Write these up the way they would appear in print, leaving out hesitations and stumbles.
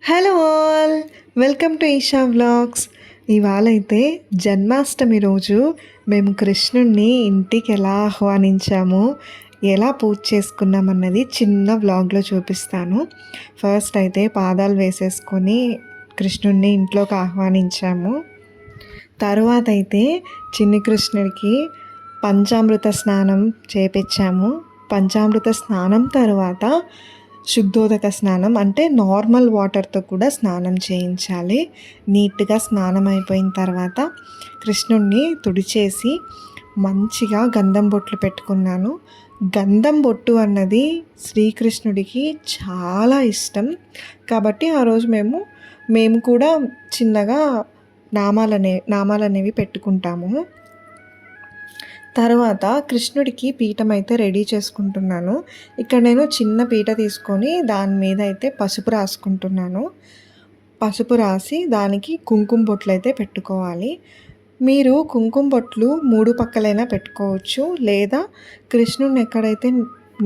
Hello all, welcome to Esha vlogs. ఇవాళైతే జన్మాష్టమి రోజు మేము కృష్ణుణ్ణి ఇంటికి ఎలా ఆహ్వానించాము, ఎలా పూజ చేసుకున్నామన్నది చిన్న వ్లాగ్లో చూపిస్తాను. ఫస్ట్ అయితే పాదాలు వేసేసుకొని కృష్ణుణ్ణి ఇంట్లోకి ఆహ్వానించాము. తరువాత అయితే చిన్ని కృష్ణుడికి పంచామృత స్నానం చేపించాము. పంచామృత స్నానం తర్వాత శుద్ధోదక స్నానం అంటే నార్మల్ వాటర్తో కూడా స్నానం చేయించాలి. నీట్గా స్నానం అయిపోయిన తర్వాత కృష్ణుణ్ణి తుడిచేసి మంచిగా గంధం బొట్లు పెట్టుకున్నాను. గంధం బొట్టు అన్నది శ్రీకృష్ణుడికి చాలా ఇష్టం కాబట్టి ఆ రోజు మేము కూడా చిన్నగా నామాలనేవి పెట్టుకుంటాము. తర్వాత కృష్ణుడికి పీఠం అయితే రెడీ చేసుకుంటున్నాను. ఇక్కడ నేను చిన్న పీట తీసుకొని దాని మీద అయితే పసుపు రాసుకుంటున్నాను. పసుపు రాసి దానికి కుంకుమ బొట్లు అయితే పెట్టుకోవాలి. మీరు కుంకుమ బొట్లు 3 పక్కలైనా పెట్టుకోవచ్చు, లేదా కృష్ణుడిని ఎక్కడైతే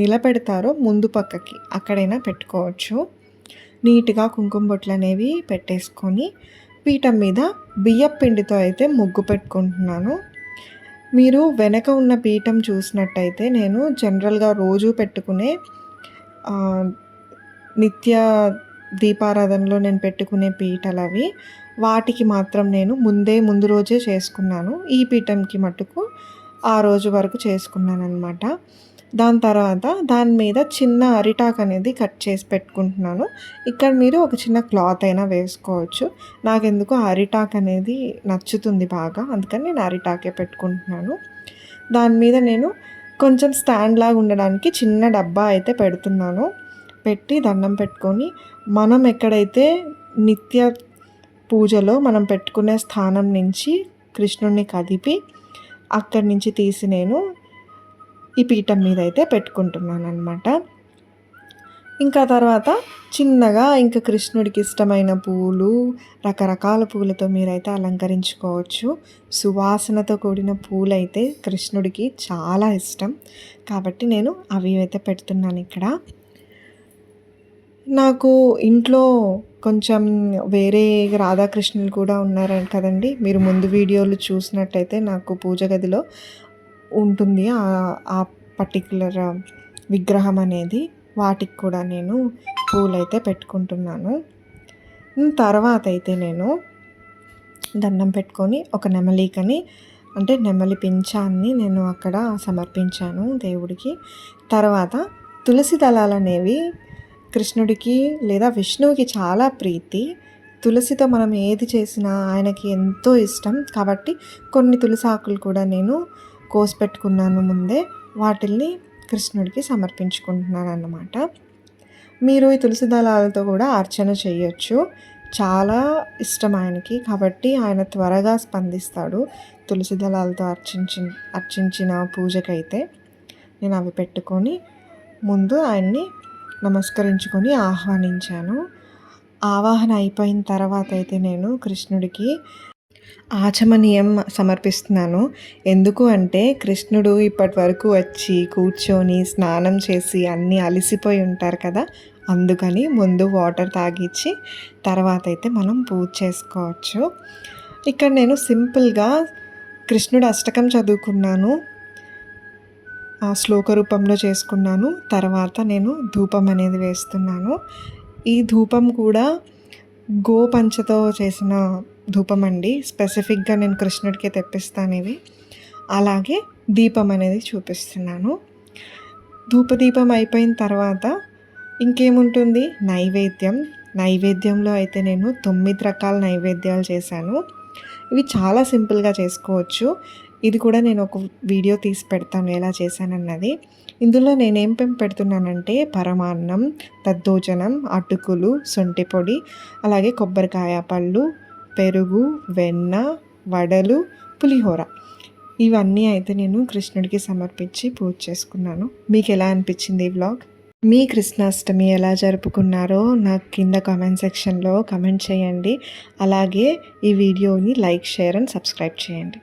నిలబెడతారో ముందు పక్కకి అక్కడైనా పెట్టుకోవచ్చు. నీట్గా కుంకుమ బొట్లు అనేవి పెట్టేసుకొని పీఠం మీద బియ్యపు పిండితో అయితే ముగ్గు పెట్టుకుంటున్నాను. మీరు వెనక ఉన్న పీఠం చూసినట్టయితే నేను జనరల్గా రోజు పెట్టుకునే నిత్య దీపారాధనలో నేను పెట్టుకునే పీటలు అవి. వాటికి మాత్రం నేను ముందు రోజే చేసుకున్నాను. ఈ పీఠంకి మటుకు ఆ రోజు వరకు చేసుకున్నాను అనమాట. దాని తర్వాత దాని మీద చిన్న అరిటాక్ అనేది కట్ చేసి పెట్టుకుంటున్నాను. ఇక్కడ మీరు ఒక చిన్న క్లాత్ అయినా వేసుకోవచ్చు. నాకెందుకో అరిటాక్ అనేది నచ్చుతుంది బాగా, అందుకని నేను అరిటాకే పెట్టుకుంటున్నాను. దాని మీద నేను కొంచెం స్టాండ్ లాగా ఉండడానికి చిన్న డబ్బా అయితే పెడుతున్నాను. పెట్టి దండం పెట్టుకొని మనం ఎక్కడైతే నిత్య పూజలో మనం పెట్టుకునే స్థానం నుంచి కృష్ణుడిని కదిపి అక్కడి నుంచి తీసి నేను ఈ పీఠం మీద అయితే పెట్టుకుంటున్నాను అనమాట. ఇంకా తర్వాత చిన్నగా ఇంకా కృష్ణుడికి ఇష్టమైన పూలు, రకరకాల పూలతో మీరైతే అలంకరించుకోవచ్చు. సువాసనతో కూడిన పూలైతే కృష్ణుడికి చాలా ఇష్టం కాబట్టి నేను అవి అయితే పెడుతున్నాను ఇక్కడ. నాకు ఇంట్లో కొంచెం వేరే రాధాకృష్ణులు కూడా ఉన్నారు కదండి. మీరు ముందు వీడియోలు చూసినట్టయితే నాకు పూజ గదిలో ఉంటుంది ఆ పర్టిక్యులర్ విగ్రహం అనేది. వాటికి కూడా నేను పూలైతే పెట్టుకుంటున్నాను. తర్వాత అయితే నేను దండం పెట్టుకొని ఒక నెమలికని అంటే నెమలి పింఛాన్ని నేను అక్కడ సమర్పించాను దేవుడికి. తర్వాత తులసి దళాలు అనేవి కృష్ణుడికి లేదా విష్ణువుకి చాలా ప్రీతి. తులసితో మనం ఏది చేసినా ఆయనకి ఎంతో ఇష్టం కాబట్టి కొన్ని తులసి ఆకులు కూడా నేను కోసి పెట్టుకున్నాను ముందే. వాటిల్ని కృష్ణుడికి సమర్పించుకుంటున్నాను అన్నమాట. మీరు ఈ తులసి దళాలతో కూడా అర్చన చేయొచ్చు. చాలా ఇష్టం ఆయనకి కాబట్టి ఆయన త్వరగా స్పందిస్తాడు తులసి దళాలతో అర్చించిన పూజకైతే. నేను అవి పెట్టుకొని ముందు ఆయన్ని నమస్కరించుకొని ఆహ్వానించాను. ఆవాహన అయిపోయిన తర్వాత అయితే నేను కృష్ణుడికి ఆచమనీయం సమర్పిస్తున్నాను. ఎందుకు అంటే కృష్ణుడు ఇప్పటి వరకు వచ్చి కూర్చొని స్నానం చేసి అన్నీ అలసిపోయి ఉంటారు కదా, అందుకని ముందు వాటర్ తాగిచ్చి తర్వాత అయితే మనం పూజ చేసుకోవచ్చు. ఇక్కడ నేను సింపుల్గా కృష్ణుడు అష్టకం చదువుకున్నాను, ఆ శ్లోక రూపంలో చేసుకున్నాను. తర్వాత నేను ధూపం అనేది వేస్తున్నాను. ఈ ధూపం కూడా గోపంచతో చేసిన ధూపం అండి. స్పెసిఫిక్గా నేను కృష్ణుడికి తెప్పిస్తాను ఇవి. అలాగే దీపం అనేది చూపిస్తున్నాను. ధూపదీపం అయిపోయిన తర్వాత ఇంకేముంటుంది, నైవేద్యంలో అయితే నేను 9 రకాల నైవేద్యాలు చేశాను. ఇవి చాలా సింపుల్గా చేసుకోవచ్చు. ఇది కూడా నేను ఒక వీడియో తీసి పెడతాను ఎలా చేశానన్నది. ఇందులో నేనేం పెడుతున్నానంటే పరమాన్నం, దద్దోజనం, అటుకులు, శొంఠి పొడి, అలాగే కొబ్బరికాయ పళ్ళు, పెరుగు, వెన్న, వడలు, పులిహోర ఇవన్నీ అయితే నేను కృష్ణుడికి సమర్పించి పూజ చేసుకున్నాను. మీకు ఎలా అనిపించింది ఈ వ్లాగ్? మీ కృష్ణాష్టమి ఎలా జరుపుకున్నారో నాకు కింద కామెంట్ సెక్షన్లో కామెంట్ చేయండి. అలాగే ఈ వీడియోని లైక్, షేర్ అండ్ సబ్స్క్రైబ్ చేయండి.